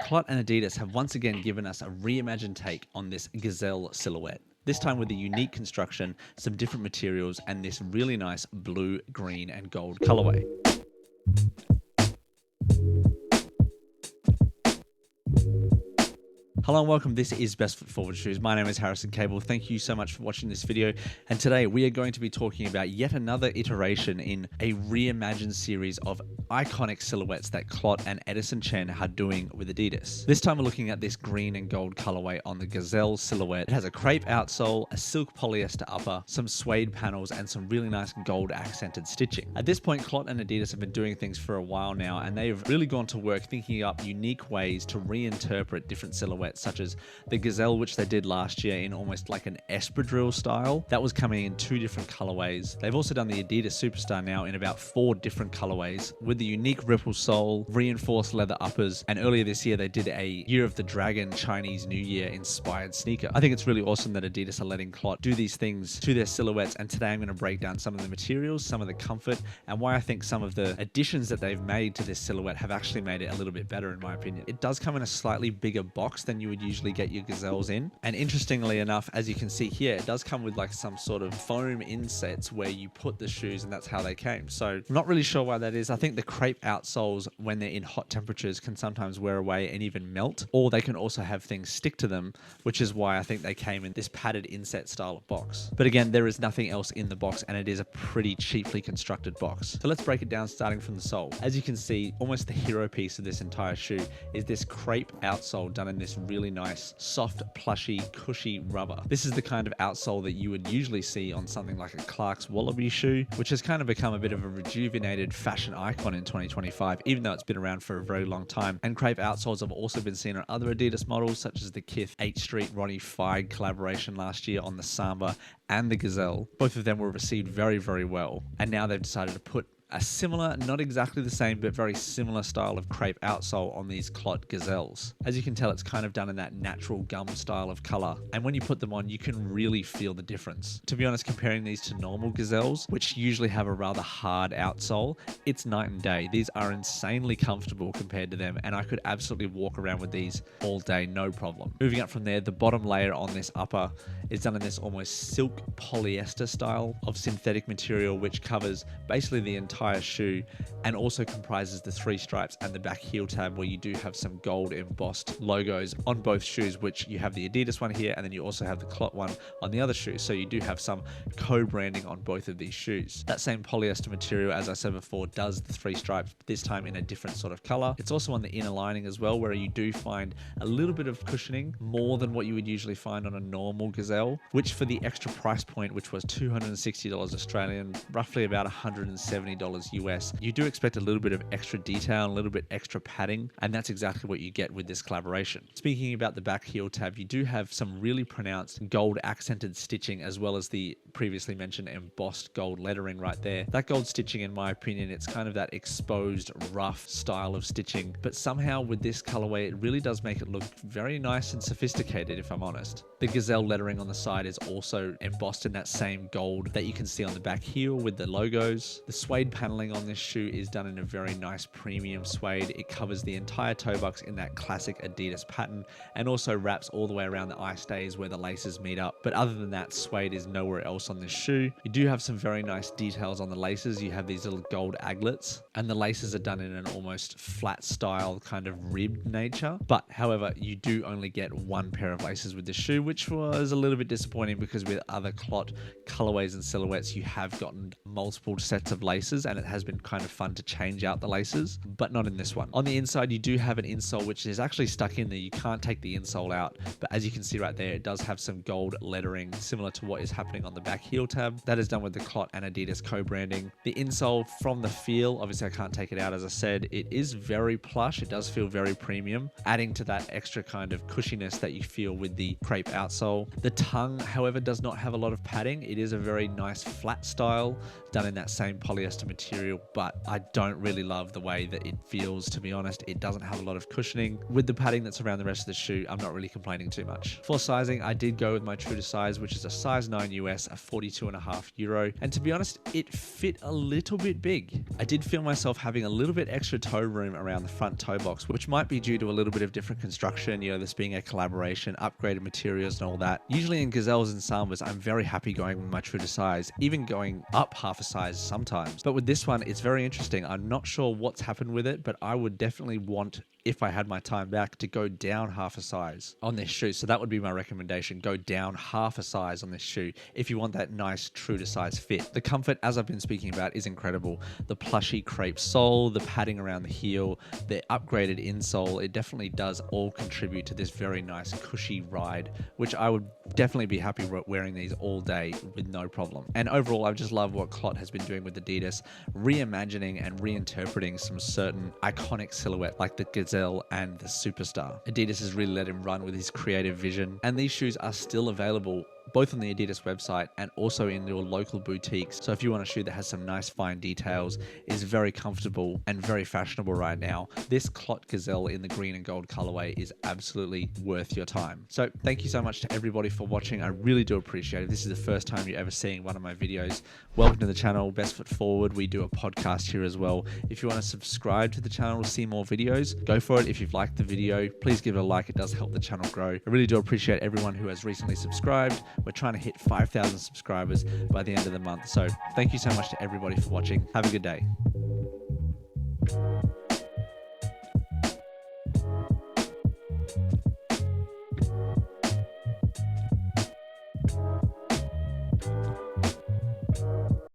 Clot and Adidas have once again given us a reimagined take on this Gazelle silhouette. This time with a unique construction, some different materials, and this really nice blue, green, and gold colorway. Hello and welcome, this is Best Foot Forward Shoes. My name is Harrison Cable. Thank you so much for watching this video. And today we are going to be talking about yet another iteration in a reimagined series of iconic silhouettes that Clot and Edison Chen are doing with Adidas. This time we're looking at this green and gold colorway on the Gazelle silhouette. It has a crepe outsole, a silk polyester upper, some suede panels, and some really nice gold accented stitching. At this point, Clot and Adidas have been doing things for a while now, and they've really gone to work thinking up unique ways to reinterpret different silhouettes, such as the Gazelle, which they did last year in almost like an espadrille style. That was coming in 2 different colorways. They've also done the Adidas Superstar now in about 4 different colorways with the unique ripple sole, reinforced leather uppers, and earlier this year they did a Year of the Dragon Chinese New Year inspired sneaker. I think it's really awesome that Adidas are letting Clot do these things to their silhouettes, and today I'm going to break down some of the materials, some of the comfort, and why I think some of the additions that they've made to this silhouette have actually made it a little bit better in my opinion. It does come in a slightly bigger box than you would usually get your Gazelles in, and interestingly enough, as you can see here, it does come with like some sort of foam insets where you put the shoes, and that's how they came. So I'm not really sure why that is. I think the crepe outsoles, when they're in hot temperatures, can sometimes wear away and even melt, or they can also have things stick to them, which is why I think they came in this padded inset style of box. But again, there is nothing else in the box, and it is a pretty cheaply constructed box. So let's break it down, starting from the sole. As you can see, almost the hero piece of this entire shoe is this crepe outsole done in this really nice soft, plushy, cushy rubber. This is the kind of outsole that you would usually see on something like a Clark's Wallaby shoe, which has kind of become a bit of a rejuvenated fashion icon in 2025, even though it's been around for a very long time. And crepe outsoles have also been seen on other Adidas models, such as the Kith 8th Street Ronnie Feig collaboration last year on the Samba and the Gazelle. Both of them were received very, very well. And now they've decided to put a similar, not exactly the same, but very similar style of crepe outsole on these Clot Gazelles. As you can tell, it's kind of done in that natural gum style of color. And when you put them on, you can really feel the difference. To be honest, comparing these to normal Gazelles, which usually have a rather hard outsole, it's night and day. These are insanely comfortable compared to them, and I could absolutely walk around with these all day, no problem. Moving up from there, the bottom layer on this upper is done in this almost silk polyester style of synthetic material, which covers basically the entire shoe and also comprises the 3 stripes and the back heel tab, where you do have some gold embossed logos on both shoes, which you have the Adidas one here, and then you also have the Clot one on the other shoe. So you do have some co-branding on both of these shoes. That same polyester material, as I said before, does the 3 stripes, but this time in a different sort of color. It's also on the inner lining as well, where you do find a little bit of cushioning, more than what you would usually find on a normal Gazelle, which for the extra price point, which was $260 Australian, roughly about $170 US, you do expect a little bit of extra detail, a little bit extra padding, and that's exactly what you get with this collaboration. Speaking about the back heel tab, you do have some really pronounced gold accented stitching, as well as the previously mentioned embossed gold lettering right there. That gold stitching, in my opinion, it's kind of that exposed, rough style of stitching, but somehow with this colorway, it really does make it look very nice and sophisticated, if I'm honest. The Gazelle lettering on the side is also embossed in that same gold that you can see on the back heel with the logos. The suede paneling on this shoe is done in a very nice premium suede. It covers the entire toe box in that classic Adidas pattern, and also wraps all the way around the eye stays where the laces meet up. But other than that, suede is nowhere else on this shoe. You do have some very nice details on the laces. You have these little gold aglets, and the laces are done in an almost flat style kind of ribbed nature. But however, you do only get 1 pair of laces with this shoe, which was a little bit disappointing, because with other Clot colorways and silhouettes, you have gotten multiple sets of laces, and it has been kind of fun to change out the laces, but not in this one. On the inside, you do have an insole which is actually stuck in there. You can't take the insole out, but as you can see right there, it does have some gold lettering similar to what is happening on the back heel tab. That is done with the Clot and Adidas co-branding. The insole, from the feel, obviously I can't take it out, as I said, it is very plush. It does feel very premium, adding to that extra kind of cushiness that you feel with the crepe outsole. The tongue, however, does not have a lot of padding. It is a very nice flat style, done in that same polyester material, but I don't really love the way that it feels, to be honest. It doesn't have a lot of cushioning. With the padding that's around the rest of the shoe, I'm not really complaining too much. For sizing, I did go with my true to size, which is a size 9 US, a 42.5 euro. And to be honest, it fit a little bit big. I did feel myself having a little bit extra toe room around the front toe box, which might be due to a little bit of different construction, you know, this being a collaboration, upgraded materials and all that. Usually in Gazelles and Sambas, I'm very happy going with my true to size, even going up half a size sometimes. But with this one, it's very interesting. I'm not sure what's happened with it, but I would definitely want, if I had my time back, to go down half a size on this shoe. So that would be my recommendation. Go down half a size on this shoe if you want that nice true to size fit. The comfort, as I've been speaking about, is incredible. The plushy crepe sole, the padding around the heel, the upgraded insole, it definitely does all contribute to this very nice cushy ride, which I would definitely be happy wearing these all day with no problem. And overall, I just love what Clot has been doing with Adidas, reimagining and reinterpreting some certain iconic silhouette like the Gazelle and the Superstar. Adidas has really let him run with his creative vision, and these shoes are still available both on the Adidas website and also in your local boutiques. So if you want a shoe that has some nice fine details, is very comfortable and very fashionable right now, this Clot Gazelle in the green and gold colorway is absolutely worth your time. So thank you so much to everybody for watching. I really do appreciate it. This is the first time you're ever seeing one of my videos. Welcome to the channel, Best Foot Forward. We do a podcast here as well. If you want to subscribe to the channel to see more videos, go for it. If you've liked the video, please give it a like. It does help the channel grow. I really do appreciate everyone who has recently subscribed. We're trying to hit 5,000 subscribers by the end of the month. So thank you so much to everybody for watching. Have a good day.